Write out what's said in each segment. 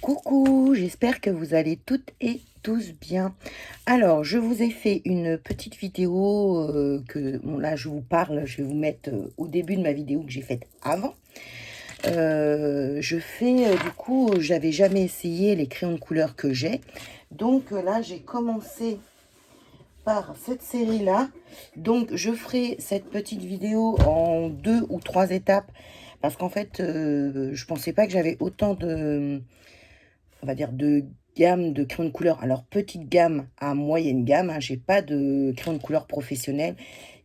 Coucou, j'espère que vous allez toutes et tous bien. Alors, je vous ai fait une petite vidéo bon, là je vous parle, je vais vous mettre au début de ma vidéo que j'ai faite avant. Du coup, j'avais jamais essayé les crayons de couleur que j'ai. Donc là, j'ai commencé par cette série-là. Donc, je ferai cette petite vidéo en 2 ou 3 étapes. Parce qu'en fait, je pensais pas que j'avais autant de, on va dire, de gamme de crayons de couleur. Alors, petite gamme à moyenne gamme, hein, j'ai pas de crayons de couleur professionnel.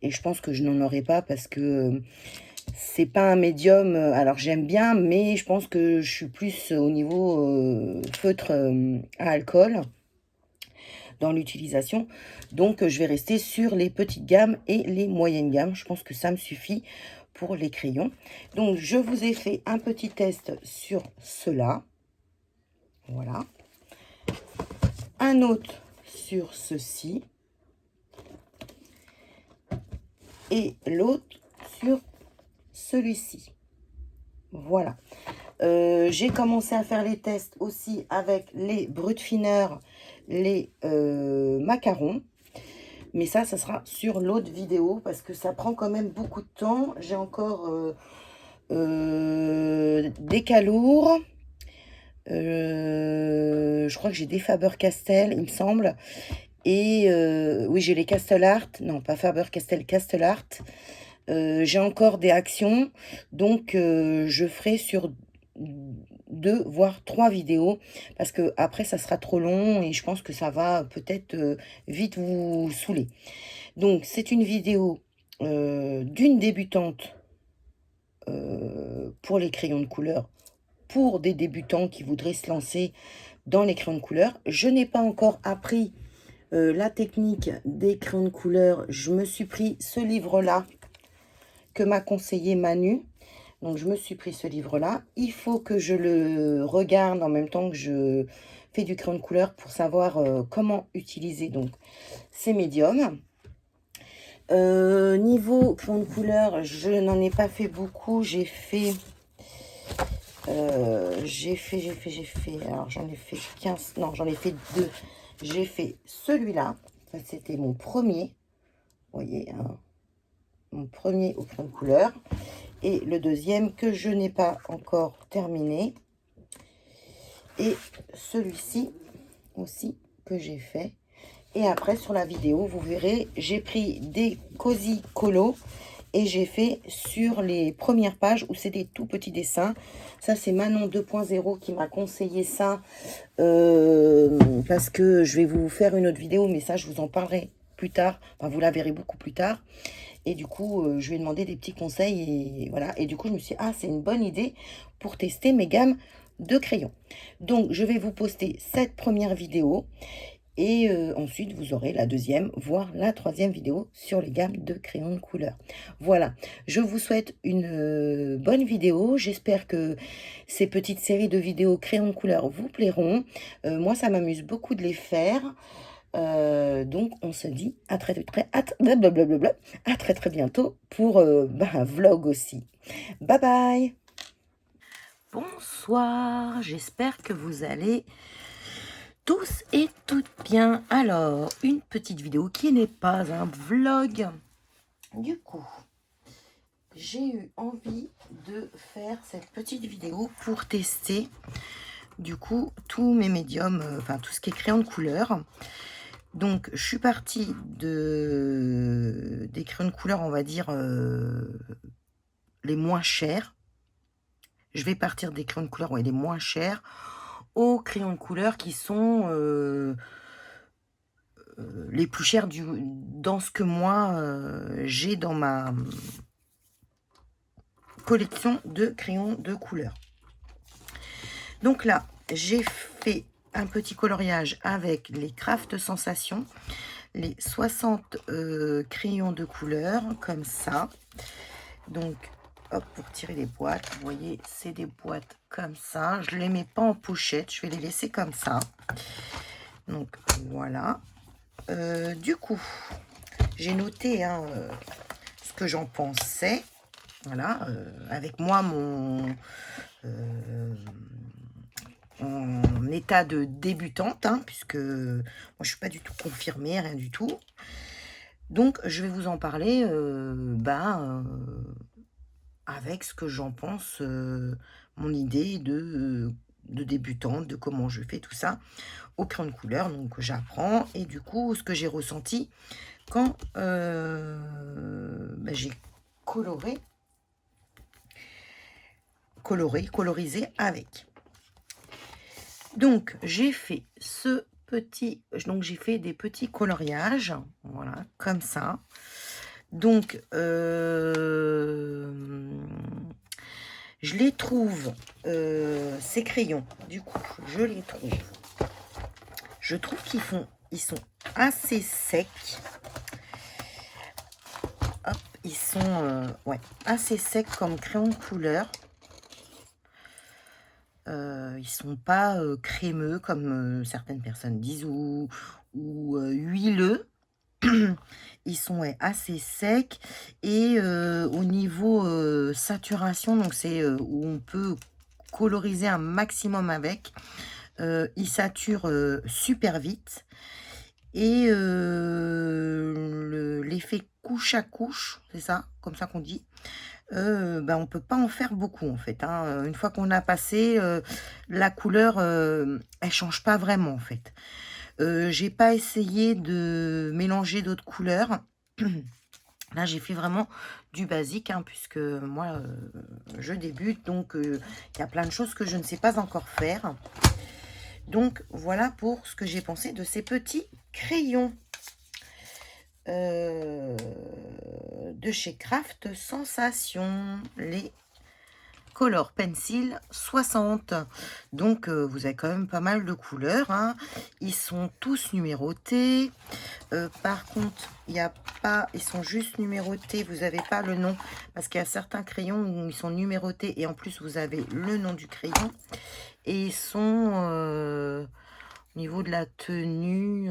Et je pense que je n'en aurai pas parce que c'est pas un médium. Alors, j'aime bien, mais je pense que je suis plus au niveau feutre à alcool dans l'utilisation. Donc, je vais rester sur les petites gammes et les moyennes gammes. Je pense que ça me suffit pour les crayons. Donc, je vous ai fait un petit test sur cela. Voilà. Un autre sur ceci. Et l'autre sur celui-ci. Voilà. J'ai commencé à faire les tests aussi avec les brutfineurs, les macarons. Mais ça sera sur l'autre vidéo parce que ça prend quand même beaucoup de temps. J'ai encore des calours. Je crois que j'ai des Faber-Castell, il me semble. Et oui, j'ai les Castellart. Non, pas Faber-Castell, Castellart. J'ai encore des actions. Donc, je ferai sur 2 voire 3 vidéos parce que après ça sera trop long et je pense que ça va peut-être vite vous saouler. Donc c'est une vidéo d'une débutante pour les crayons de couleur, pour des débutants qui voudraient se lancer dans les crayons de couleur. Je n'ai pas encore appris la technique des crayons de couleur. Je me suis pris ce livre-là que m'a conseillé Manu. Donc, je me suis pris ce livre-là. Il faut que je le regarde en même temps que je fais du crayon de couleur pour savoir comment utiliser donc ces médiums. Niveau crayon de couleur, je n'en ai pas fait beaucoup. J'ai fait... Alors, j'en ai fait 15... Non, j'en ai fait 2. J'ai fait celui-là. C'était mon premier. Vous voyez, hein, mon premier au crayon de couleur. Et le deuxième que je n'ai pas encore terminé. Et celui-ci aussi que j'ai fait. Et après, sur la vidéo, vous verrez, j'ai pris des Cozy Colo et j'ai fait sur les premières pages où c'est des tout petits dessins. Ça, c'est Manon 2.0 qui m'a conseillé ça parce que je vais vous faire une autre vidéo, mais ça, je vous en parlerai plus tard. Enfin, vous la verrez beaucoup plus tard. Et du coup, je lui ai demandé des petits conseils et voilà. Et du coup, je me suis dit, ah, c'est une bonne idée pour tester mes gammes de crayons. Donc, je vais vous poster cette première vidéo et ensuite, vous aurez la deuxième, voire la troisième vidéo sur les gammes de crayons de couleur. Voilà, je vous souhaite une bonne vidéo. J'espère que ces petites séries de vidéos crayons de couleur vous plairont. Moi, ça m'amuse beaucoup de les faire. Donc, on se dit à très très bientôt pour un vlog aussi. Bye bye. Bonsoir, j'espère que vous allez tous et toutes bien. Alors, une petite vidéo qui n'est pas un vlog. Du coup, j'ai eu envie de faire cette petite vidéo pour tester du coup tous mes médiums, enfin tout ce qui est crayon de couleur. Donc, je suis partie des crayons de couleur, on va dire, les moins chers. Je vais partir des crayons de couleur, ouais, les moins chers, aux crayons de couleur qui sont les plus chers dans ce que moi, j'ai dans ma collection de crayons de couleur. Donc là, j'ai fait un petit coloriage avec les Craft Sensations, les 60 crayons de couleur comme ça. Donc hop, pour tirer les boîtes, vous voyez, c'est des boîtes comme ça. Je les mets pas en pochette, je vais les laisser comme ça. Donc voilà. Du coup, j'ai noté hein, ce que j'en pensais. Voilà, avec moi mon en état de débutante, hein, puisque moi, je suis pas du tout confirmée, rien du tout. Donc, je vais vous en parler, avec ce que j'en pense, mon idée de débutante, de comment je fais tout ça au crayon de couleur. Donc, j'apprends et du coup, ce que j'ai ressenti quand j'ai colorisé avec. Donc, j'ai fait j'ai fait des petits coloriages, voilà, comme ça. Donc, je les trouve, ces crayons, du coup, je trouve ils sont assez secs. Hop, ils sont, ouais, assez secs comme crayon de couleur. Ils sont pas crémeux comme certaines personnes disent ou huileux. Ils sont ouais, assez secs et au niveau saturation, donc c'est où on peut coloriser un maximum avec. Ils saturent super vite et l'effet couche à couche, c'est ça, comme ça qu'on dit. On peut pas en faire beaucoup en fait, hein. Une fois qu'on a passé, la couleur, elle change pas vraiment en fait. J'ai pas essayé de mélanger d'autres couleurs. Là, j'ai fait vraiment du basique, hein, puisque moi, je débute, donc il y a plein de choses que je ne sais pas encore faire. Donc, voilà pour ce que j'ai pensé de ces petits crayons de chez Craft Sensation, les Color Pencil 60. Donc, vous avez quand même pas mal de couleurs, hein. Ils sont tous numérotés. Par contre, il y a pas, ils sont juste numérotés. Vous n'avez pas le nom parce qu'il y a certains crayons où ils sont numérotés et en plus, vous avez le nom du crayon. Et ils sont au niveau de la tenue.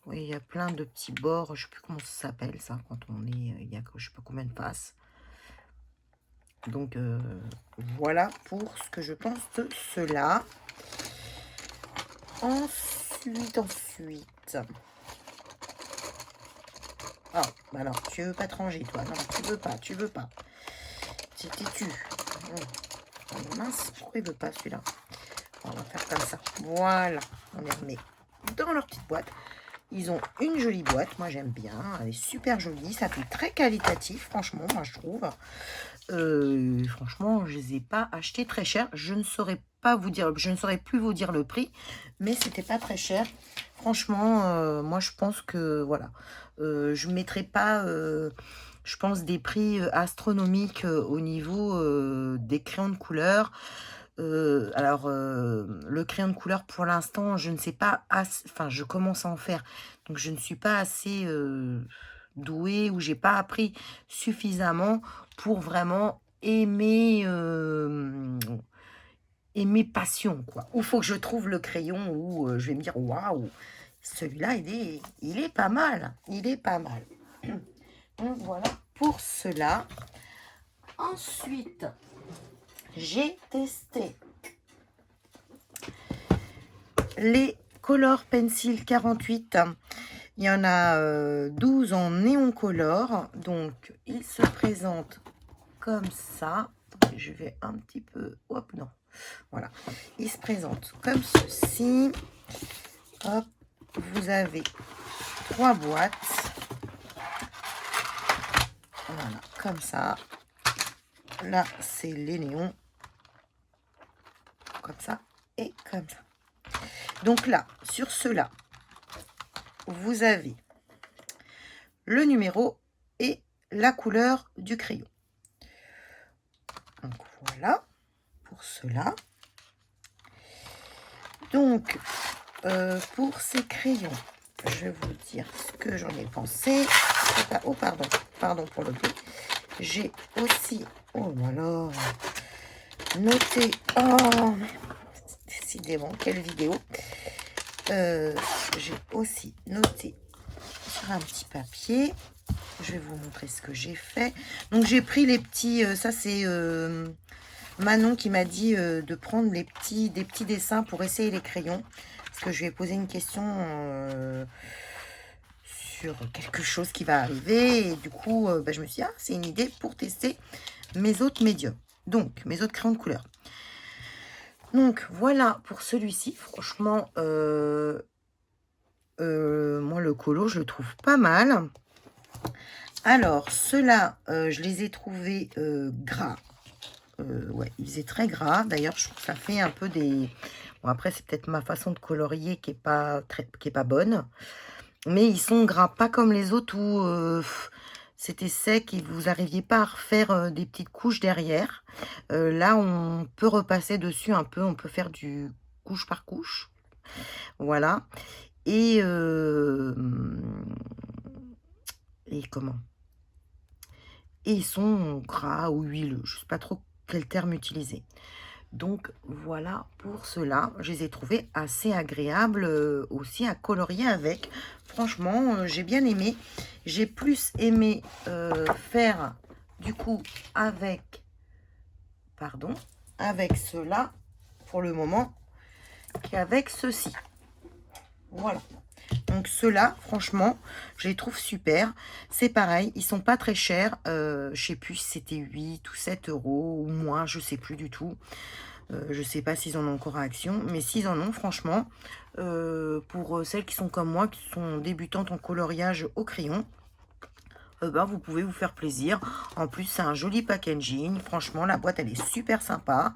Oui, il y a plein de petits bords. Je sais plus comment ça s'appelle ça quand on est. Il y a je sais pas combien de faces. Donc voilà pour ce que je pense de cela. Ensuite. Oh, bah non, tu veux pas te ranger, toi. Non, tu veux pas. T'es-tu. Oh, mince, pourquoi il veut pas celui-là? On va faire comme ça. Voilà, on les remet dans leur petite boîte. Ils ont une jolie boîte, moi j'aime bien, elle est super jolie, ça fait très qualitatif, franchement, moi je trouve. Franchement, je les ai pas achetés très cher. Je ne saurais plus vous dire le prix, mais c'était pas très cher. Franchement, moi je pense que voilà, je mettrai pas, je pense des prix astronomiques au niveau des crayons de couleur. Le crayon de couleur, pour l'instant, je ne sais pas enfin, je commence à en faire, donc je ne suis pas assez douée ou j'ai pas appris suffisamment pour vraiment aimer aimer passion, quoi. Ou faut que je trouve le crayon où je vais me dire waouh, celui-là, il est pas mal, il est pas mal. Donc voilà pour cela. Ensuite, j'ai testé les Color Pencil 48. Il y en a 12 en néon color. Donc, ils se présentent comme ça. Je vais un petit peu... Hop, non. Voilà. Ils se présentent comme ceci. Hop. Vous avez 3 boîtes. Voilà, comme ça. Là, c'est les néons. Comme ça et comme ça. Donc là, sur ceux-là, vous avez le numéro et la couleur du crayon. Donc voilà pour cela. Donc pour ces crayons, je vais vous dire ce que j'en ai pensé. Oh pardon pour le bruit. J'ai aussi, oh là là, noté, oh décidément quelle vidéo. J'ai aussi noté sur un petit papier. Je vais vous montrer ce que j'ai fait. Donc j'ai pris les petits, ça c'est Manon qui m'a dit de prendre des petits dessins pour essayer les crayons. Parce que je lui ai posé une question sur quelque chose qui va arriver. Et du coup, bah, je me suis dit, ah, c'est une idée pour tester mes autres médiums. Donc, mes autres crayons de couleur. Donc, voilà pour celui-ci. Franchement, moi, le colo, je le trouve pas mal. Alors, ceux-là, je les ai trouvés gras. Ouais, ils faisaient très gras. D'ailleurs, je trouve que ça fait un peu des... Bon, après, c'est peut-être ma façon de colorier qui est pas bonne. Mais ils sont gras, pas comme les autres où c'était sec et vous n'arriviez pas à refaire des petites couches derrière. Là, on peut repasser dessus un peu. On peut faire du couche par couche. Voilà. Et comment? Et ils sont gras ou huileux. Je ne sais pas trop quel terme utiliser. Donc voilà pour cela. Je les ai trouvés assez agréables aussi à colorier avec. Franchement, j'ai bien aimé. J'ai plus aimé faire du coup avec, pardon, avec cela pour le moment qu'avec ceci. Voilà. Donc ceux-là, franchement, je les trouve super. C'est pareil, ils sont pas très chers. Je sais plus si c'était 8 ou 7 euros ou moins, je sais plus du tout. Je sais pas s'ils en ont encore à action, mais s'ils en ont, franchement, pour celles qui sont comme moi, qui sont débutantes en coloriage au crayon, ben, vous pouvez vous faire plaisir. En plus, c'est un joli packaging. Franchement, la boîte, elle est super sympa.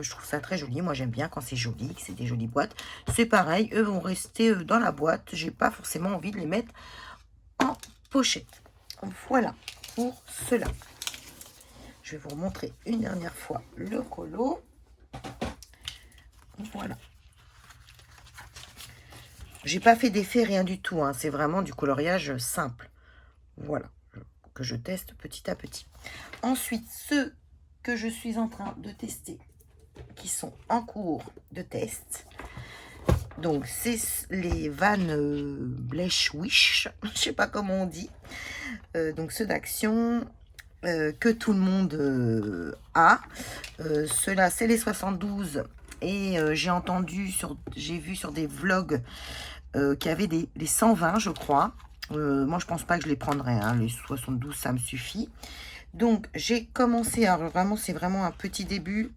Je trouve ça très joli. Moi, j'aime bien quand c'est joli, que c'est des jolies boîtes. C'est pareil, eux vont rester dans la boîte. J'ai pas forcément envie de les mettre en pochette. Voilà pour cela. Je vais vous remontrer une dernière fois le colo. Voilà. J'ai pas fait d'effet, rien du tout. Hein. C'est vraiment du coloriage simple. Voilà, que je teste petit à petit. Ensuite, ceux que je suis en train de tester, qui sont en cours de test. Donc, c'est les Van Bleach Wish, je sais pas comment on dit. Donc, ceux d'action que tout le monde a. Ceux-là, c'est les 72. Et j'ai vu sur des vlogs qu'il y avait les 120, je crois. Moi, je pense pas que je les prendrais. Hein. Les 72, ça me suffit. Donc, j'ai commencé. Alors, vraiment, c'est vraiment un petit début.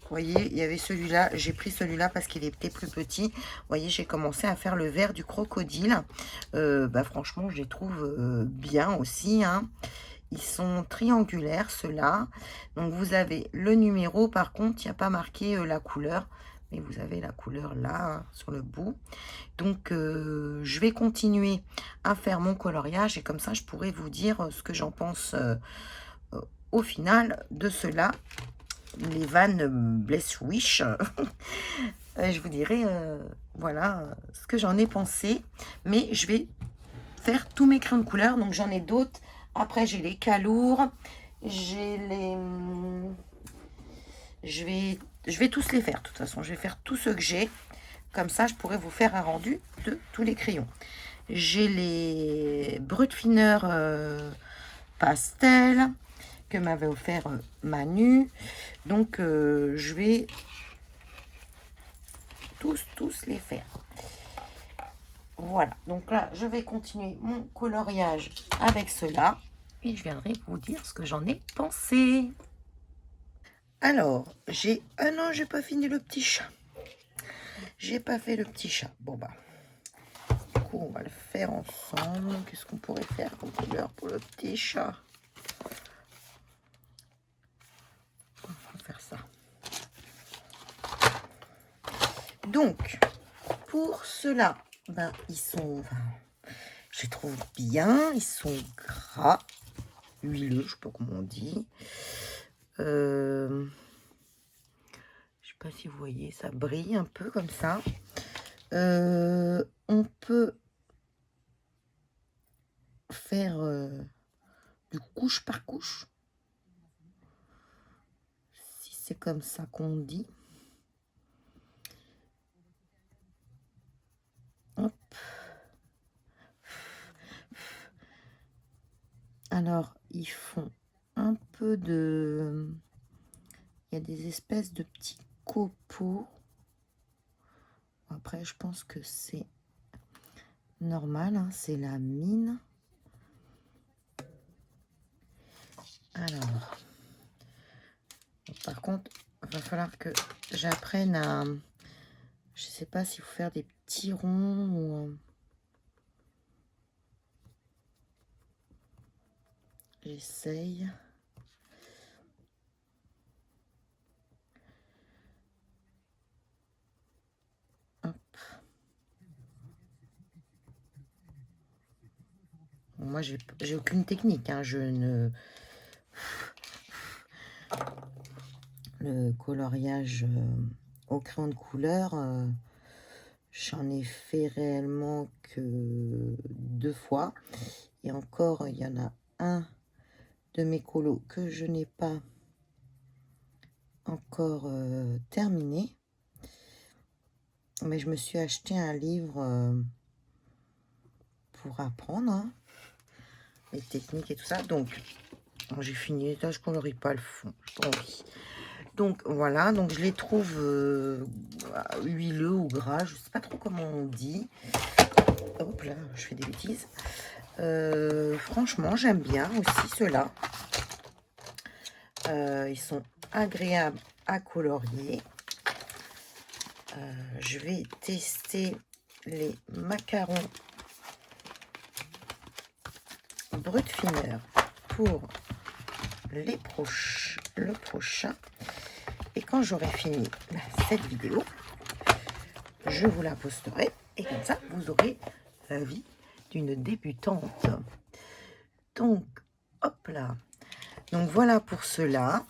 Vous voyez, il y avait celui-là. J'ai pris celui-là parce qu'il était plus petit. Vous voyez, j'ai commencé à faire le vert du crocodile. Bah, franchement, je les trouve bien aussi. Hein. Ils sont triangulaires, ceux-là. Donc, vous avez le numéro. Par contre, il n'y a pas marqué la couleur. Mais vous avez la couleur là, hein, sur le bout. Donc, je vais continuer à faire mon coloriage. Et comme ça, je pourrai vous dire ce que j'en pense au final de ceux-là. Les Van Bless Wish. Je vous dirai, voilà, ce que j'en ai pensé. Mais je vais faire tous mes crayons de couleur. Donc, j'en ai d'autres. Après, j'ai les calours. J'ai les... Je vais tous les faire. De toute façon, je vais faire tous ceux que j'ai. Comme ça, je pourrais vous faire un rendu de tous les crayons. J'ai les Brutfiner pastel que m'avait offert Manu. Donc, je vais tous les faire. Voilà. Donc là, je vais continuer mon coloriage avec cela. Et je viendrai vous dire ce que j'en ai pensé. Alors, j'ai... Ah non, j'ai pas fini le petit chat. J'ai pas fait le petit chat. Bon, bah. Du coup, on va le faire ensemble. Qu'est-ce qu'on pourrait faire comme couleur pour le petit chat? On va faire ça. Donc, pour cela, ben, ils sont... je les trouve bien. Ils sont gras. Huileux, je sais pas comment on dit. Je sais pas si vous voyez, ça brille un peu comme ça. On peut faire du couche par couche, si c'est comme ça qu'on dit. Hop. Alors, ils font un peu de il y a des espèces de petits copeaux. Après, je pense que c'est normal, hein, c'est la mine. Alors, par contre, il va falloir que j'apprenne à... Je sais pas s'il faut faire des petits ronds ou... J'essaye. Hop. Bon, moi, j'ai aucune technique, hein, je ne... Le coloriage au crayon de couleur, j'en ai fait réellement que 2 fois. Et encore, il y en a un de mes colos que je n'ai pas encore terminé. Mais je me suis acheté un livre pour apprendre hein, les techniques et tout ça. Donc, j'ai fini les tâches, je colorie pas le fond. J'ai pas envie. Donc voilà, donc je les trouve huileux ou gras, je sais pas trop comment on dit. Hop là, je fais des bêtises. Franchement, j'aime bien aussi ceux-là. Ils sont agréables à colorier. Je vais tester les macarons Brutfiner pour le prochain. Et quand j'aurai fini cette vidéo, je vous la posterai. Et comme ça, vous aurez l'avis d'une débutante. Donc, hop là. Donc, voilà pour cela.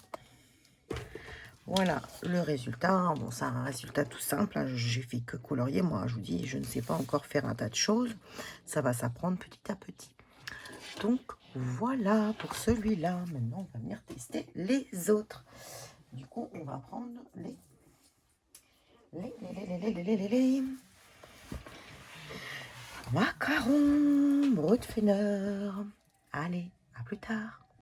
Voilà le résultat. Bon, c'est un résultat tout simple. Hein. J'ai fait que colorier. Moi, je vous dis, je ne sais pas encore faire un tas de choses. Ça va s'apprendre petit à petit. Donc, voilà pour celui-là. Maintenant, on va venir tester les autres. Du coup, on va prendre les macarons Brutfiner. Allez, à plus tard.